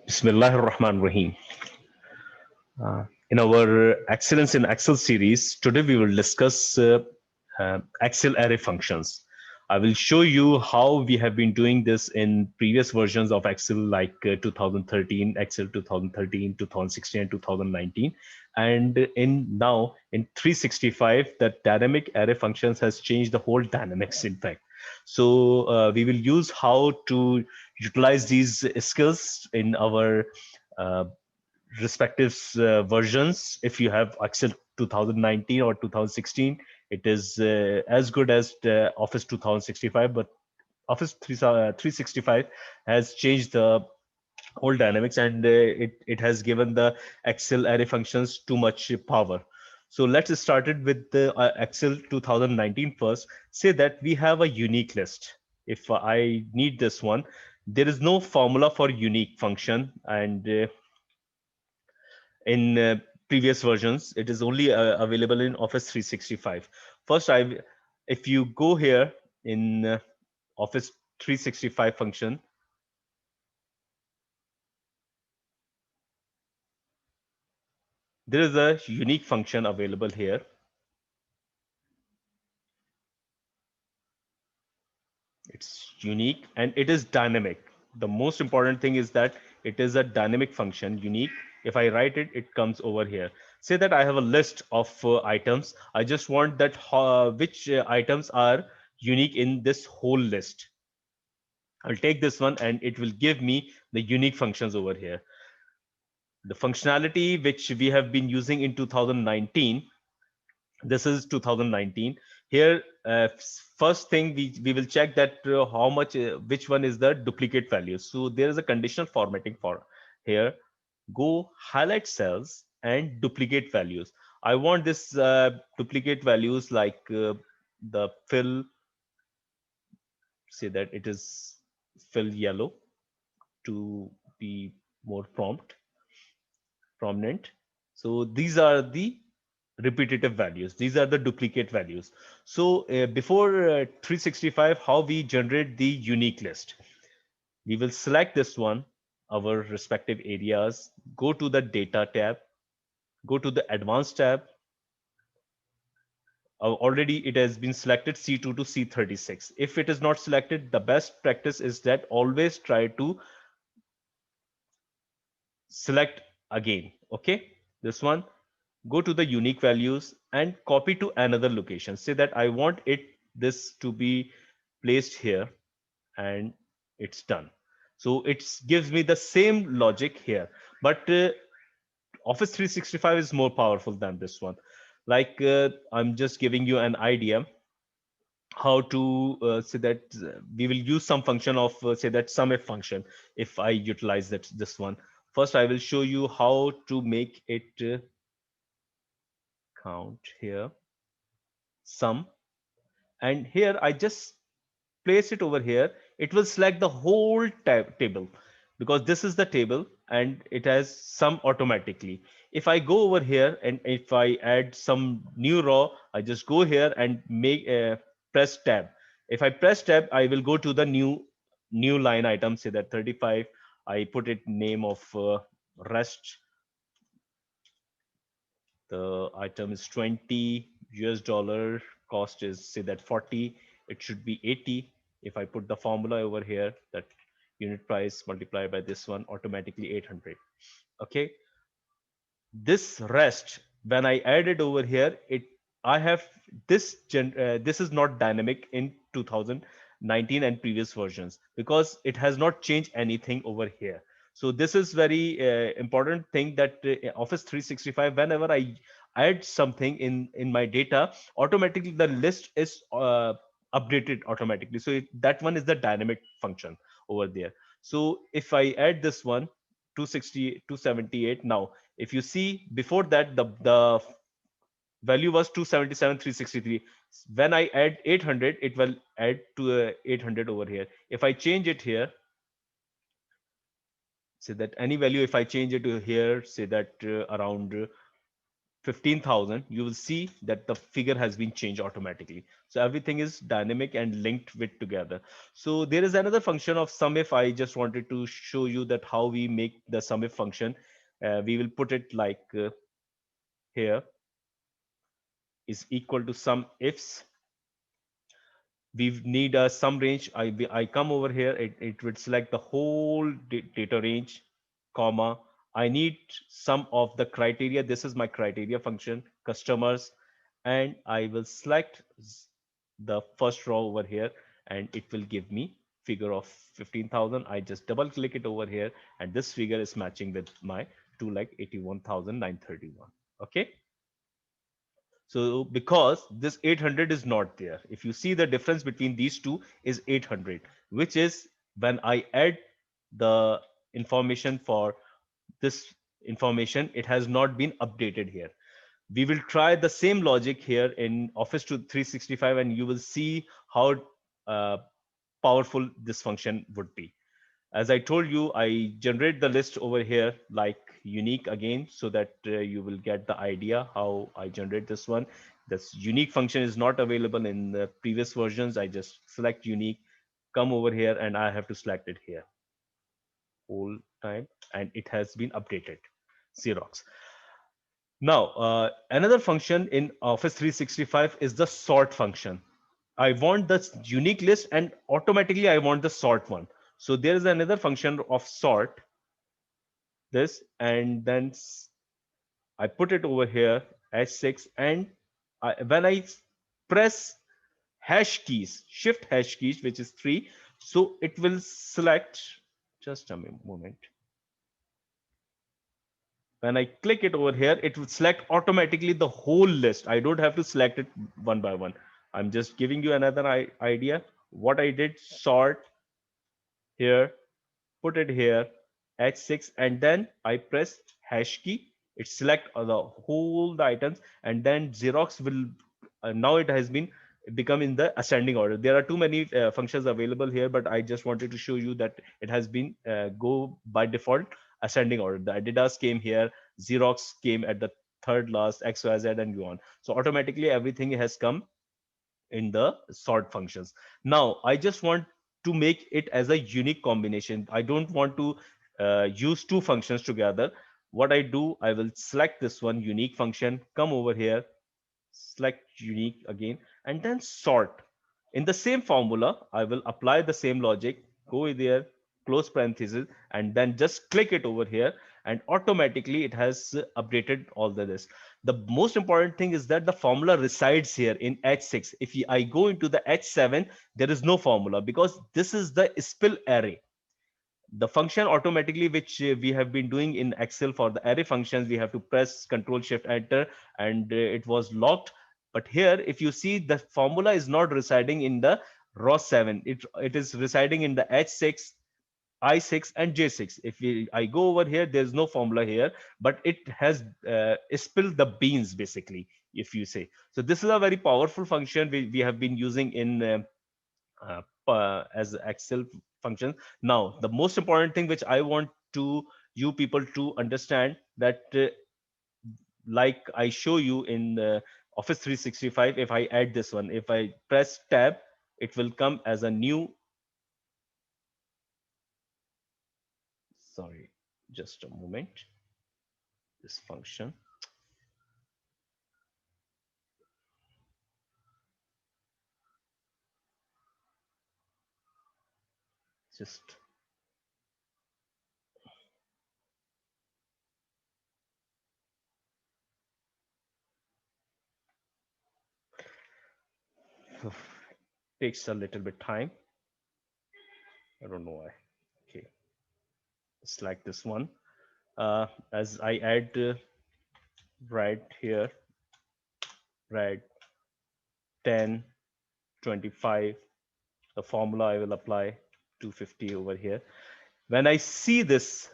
Bismillahir Rahmanir Rahim. In our Excellence in Excel series, today we will discuss Excel array functions. I will show you how we have been doing this in previous versions of Excel like 2013, Excel 2013, 2016, and 2019. And in now in 365, the dynamic array functions has changed the whole dynamics, in fact. So we will use how to utilize these skills in our uh, respective versions. If you have Excel 2019 or 2016, it is as good as the Office 2065, but Office 365 has changed the whole dynamics, and it has given the Excel array functions too much power. So let's start it with the Excel 2019 first. Say that we have a unique list. If I need this one, there is no formula for unique function, and in previous versions it is only available in Office 365. First, I if you go here in Office 365 function, there is a unique function available here. It's unique and it is dynamic. The most important thing is that it is a dynamic function, unique. If I write it, it comes over here. Say that I have a list of items. I just want that which items are unique in this whole list. I'll take this one and it will give me the unique functions over here. The functionality which we have been using in 2019, this is 2019. Here, first thing we will check that how much, which one is the duplicate value. So there is a conditional formatting for here. Go highlight cells and duplicate values. I want this duplicate values like the fill, say that it is fill yellow to be more prominent. So these are the repetitive values. These are the duplicate values. So before 365, how we generate the unique list? We will select this one, our respective areas, go to the data tab, go to the advanced tab. Already it has been selected C2 to C36. If it is not selected, the best practice is that always try to select again. Okay, this one, go to the unique values and copy to another location. Say that I want it this to be placed here, and it's done. So it gives me the same logic here, but Office 365 is more powerful than this one. Like I'm just giving you an idea how to say that we will use some function of say that sum if function. If I utilize that this one, first I will show you how to make it count here sum, and here I just place it over here. It will select the whole table because this is the table and it has sum automatically. If I go over here and if I add some new row, I just go here and make press tab. If I press tab, I will go to the new line item, say that 35. I put it name of rest. The item is 20 US dollar, cost is say that 40, it should be 80. If I put the formula over here, that unit price multiplied by this one, automatically 800. Okay, this rest, when I add it over here, it I have this is not dynamic in 2019 and previous versions because it has not changed anything over here. So this is very important thing that Office 365, whenever I add something in my data, automatically the list is updated automatically. So that one is the dynamic function over there. So if I add this one, 260 278 now, if you see before that the value was 277 363. When I add 800, it will add to 800 over here. If I change it here, say that any value, if I change it to here, say that around 15,000, you will see that the figure has been changed automatically. So everything is dynamic and linked with together. So there is another function of SUMIF. I just wanted to show you that how we make the SUMIF function. We will put it like here is equal to sum ifs. We need a sum range. I come over here, it would select the whole data range, comma. I need some of the criteria. This is my criteria function, customers, and I will select the first row over here, and it will give me figure of 15,000. I just double click it over here, and this figure is matching with my 2,81,931. Okay. So because this 800 is not there, if you see the difference between these two is 800, which is when I add the information for this information, it has not been updated here. We will try the same logic here in Office 365, and you will see how uh, powerful this function would be. As I told you, I generate the list over here like unique again, so that you will get the idea how I generate this one. This unique function is not available in the previous versions. I just select unique, come over here, and I have to select it here whole time, and it has been updated. Xerox. Now, another function in Office 365 is the sort function. I want the unique list, and automatically I want the sort one. So there is another function of sort this, and then I put it over here H6, and when I press hash keys, shift hash keys, which is 3, so it will select, just a moment. When I click it over here, it will select automatically the whole list. I don't have to select it one by one. I'm just giving you another idea. What I did, sort here, put it here, H6, and then I press hash key. It select the whole the items, and then Xerox will now it has been become in the ascending order. There are too many functions available here, but I just wanted to show you that it has been go by default ascending order. The Adidas came here, Xerox came at the third last, XYZ, and go on. So automatically everything has come in the sort functions. Now I just want to make it as a unique combination. I don't want to use two functions together. What I do, I will select this one unique function, come over here, select unique again, and then sort. In the same formula, I will apply the same logic, go there, close parenthesis, and then just click it over here, and automatically it has updated all the this. The most important thing is that the formula resides here in H6. If I go into the H7, there is no formula because this is the spill array. The function automatically which we have been doing in Excel for the array functions, we have to press Control Shift Enter, and it was locked. But here, if you see, the formula is not residing in the row 7. It is residing in the H6, I6, and J6. I go over here, there's no formula here, but it has spilled the beans basically, if you say. So this is a very powerful function we have been using in as Excel function. Now, the most important thing which I want to you people to understand that like I show you in Office 365, if I add this one, if I press tab, it will come as a new, sorry, just a moment, this function. Just takes a little bit time. I don't know why. Okay, it's like this one. As I add right here, right 10, 25, the formula I will apply 250 over here. When I see this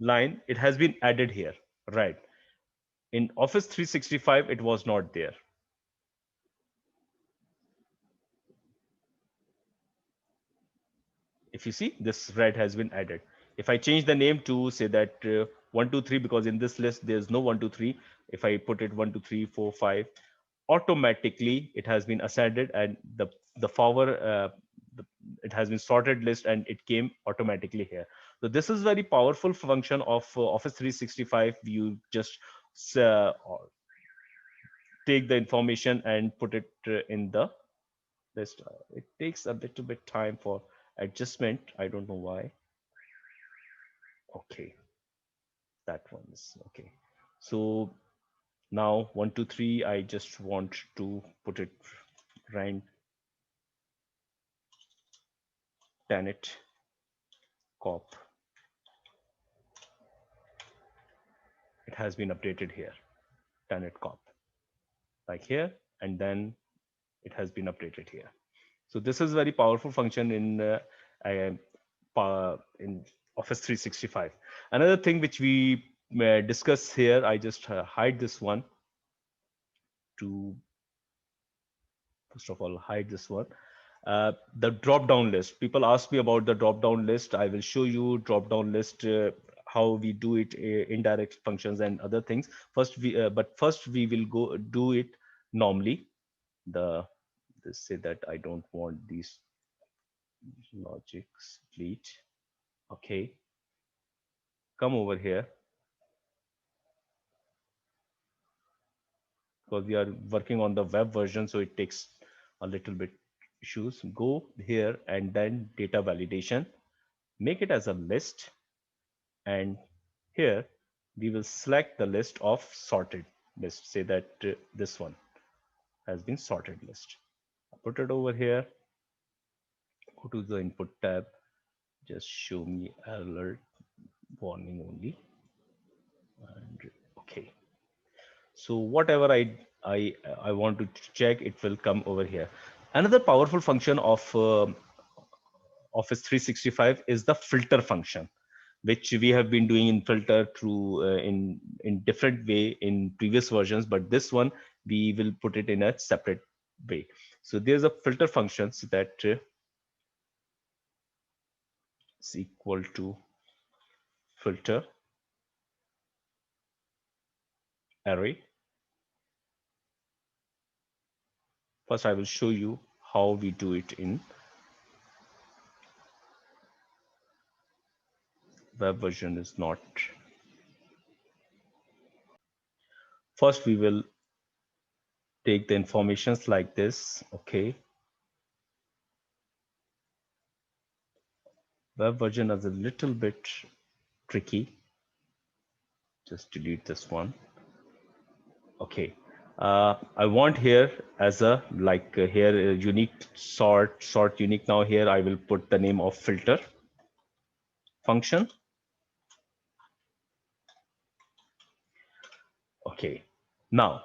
line, it has been added here, right? In Office 365, it was not there. If you see, this red has been added. If I change the name to say that 123, because in this list there's no 123, if I put it 12345, automatically it has been ascended, and the forward the, it has been sorted list, and it came automatically here. So this is very powerful function of Office 365. You just uh, take the information and put it in the list. It takes a little bit time for adjustment. I don't know why. Okay, that one is okay. So now 123, I just want to put it rank Tenet Cop. It has been updated here, Tenet Cop, like here, and then it has been updated here. So this is very powerful function in Office 365. Another thing which we discuss here, I just hide this one to, first of all, hide this one. The drop down list. People ask me about the drop down list. I will show you drop down list, how we do it, indirect functions and other things. But first we will go do it normally. The This say that I don't want these logics delete. Okay, come over here, because we are working on the web version, so it takes a little bit issues. Go here and then data validation, make it as a list, and here we will select the list of sorted list. Say that this one has been sorted list. Put it over here. Go to the input tab. Just show me alert warning only. And okay. So whatever I want to check, it will come over here. Another powerful function of Office 365 is the filter function, which we have been doing in filter through in different way in previous versions, but this one we will put it in a separate way. So there's a filter function so that is equal to filter array. First, I will show you how we do it in web version. Is not. First, we will take the informations like this. Okay. Web version is a little bit tricky. Just delete this one. Okay. I want here as a here unique sort unique. Now here I will put the name of filter function. Okay. Now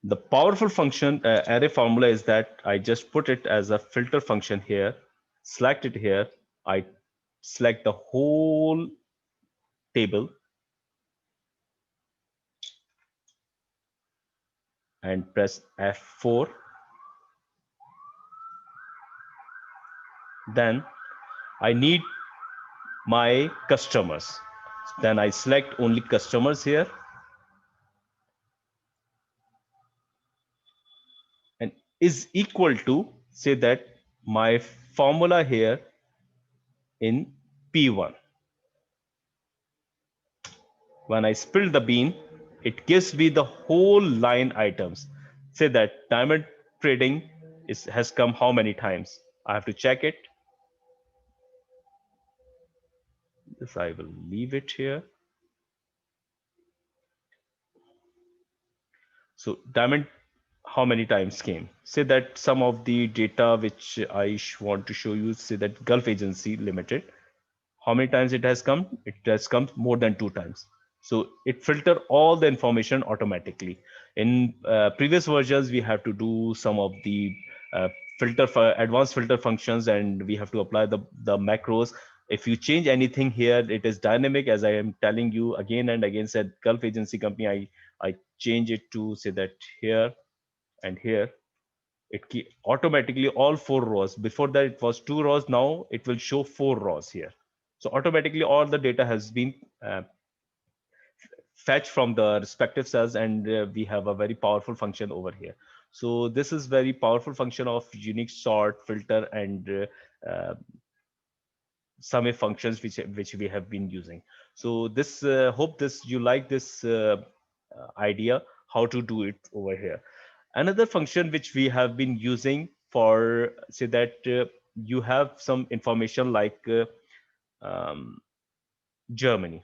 the powerful function array formula is that I just put it as a filter function here, select it here. I select the whole table and press F4. Then I need my customers. Then I select only customers here. And is equal to, say that my formula here in P1. When I spill the bean, it gives me the whole line items. Say that diamond trading has come how many times. I have to check it. This I will leave it here. So diamond how many times came. Say that some of the data which I want to show you, say that Gulf Agency Limited, how many times it has come? It has come more than 2 times. So it filter all the information automatically. In previous versions, we have to do some of the uh, advanced filter functions, and we have to apply the macros. If you change anything here, it is dynamic, as I am telling you again and again. Said Gulf Agency Company, I change it to say that here and here. It automatically all 4 rows. Before that, it was 2 rows. Now it will show 4 rows here. So automatically all the data has been fetched from the respective cells, and we have a very powerful function over here. So this is very powerful function of unique sort, filter, and some if functions which we have been using. So this hope this you like this idea how to do it over here. Another function which we have been using for say that you have some information like um, Germany.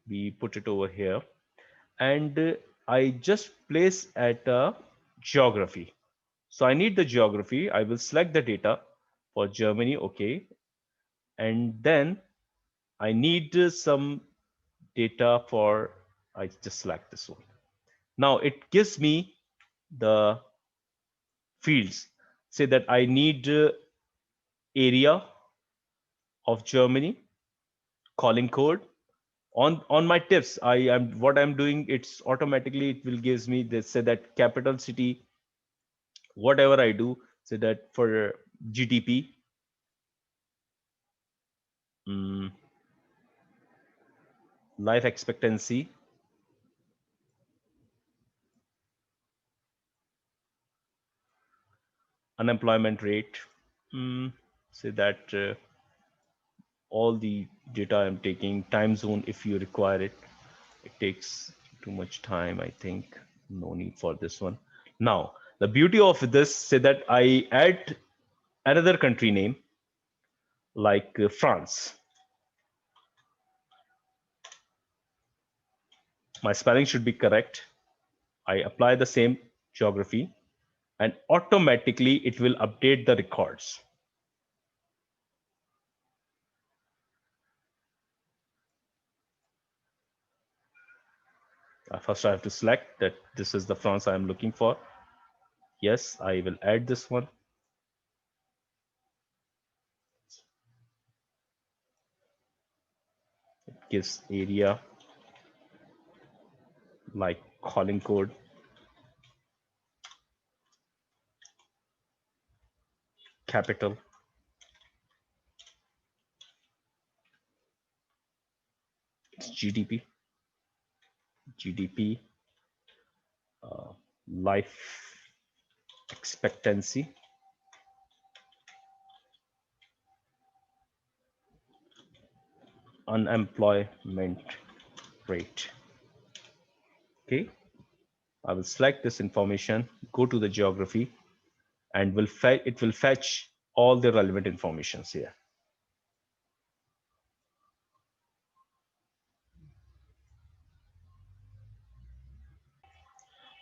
We put it over here, and I just place at geography. So I need the geography. I will select the data for Germany. Okay. And then I need some data for, I just select this one. Now it gives me the fields. Say that I need area of Germany, calling code. On my tips, I am what I'm doing, it's automatically it will gives me this, say that capital city, whatever I do, say that for GDP, life expectancy, unemployment rate, say that all the data I'm taking, time zone if you require it. It takes too much time, I think. No need for this one. Now, the beauty of this, say that I add another country name like France. My spelling should be correct. I apply the same geography, and automatically it will update the records. First, I have to select that this is the France I am looking for. Yes, I will add this one. It gives area like calling code, capital, it's GDP, life expectancy, unemployment rate. Okay, I will select this information, go to the geography, and it will fetch all the relevant informations here.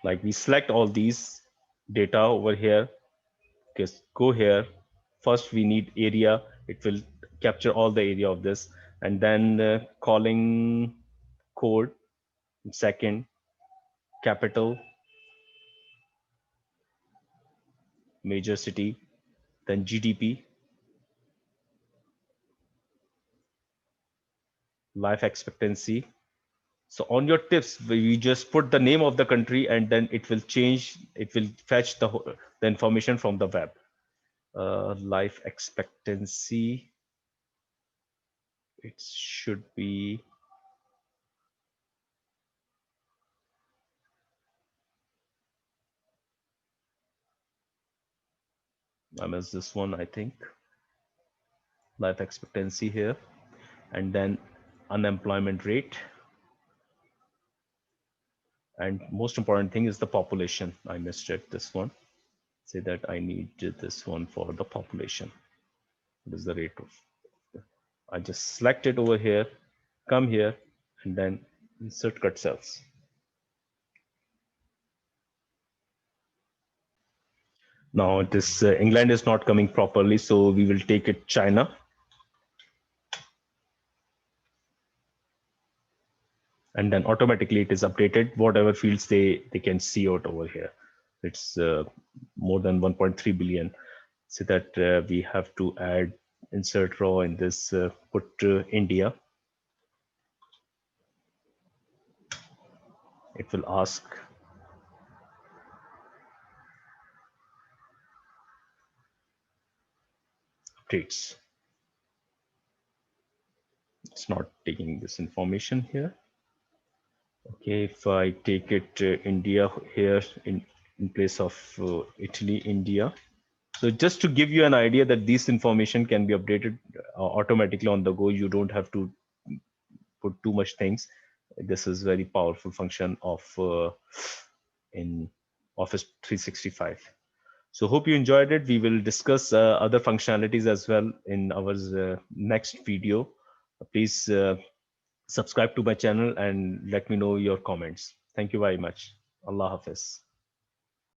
Like we select all these data over here. Just go here. First, we need area. It will capture all the area of this, and then calling code. Second, capital, major city, then GDP, life expectancy. So on your tips, you just put the name of the country, and then it will change. It will fetch the information from the web. Life expectancy. It should be. I missed this one, I think. Life expectancy here, and then unemployment rate. And most important thing is the population. I missed it, this one. Say that I need this one for the population. What is the rate of? I just select it over here, come here, and then insert cut cells. Now this England is not coming properly, so we will take it China. And then automatically it is updated, whatever fields they can see out over here. It's more than 1.3 billion. So that we have to add insert row in this, put India. It will ask updates. It's not taking this information here. Okay, if I take it India here in place of Italy, India. So just to give you an idea that this information can be updated automatically on the go, you don't have to put too much things. This is very powerful function of in Office 365. So hope you enjoyed it. We will discuss other functionalities as well in our next video. Please subscribe to my channel and let me know your comments. Thank you very much. Allah Hafiz.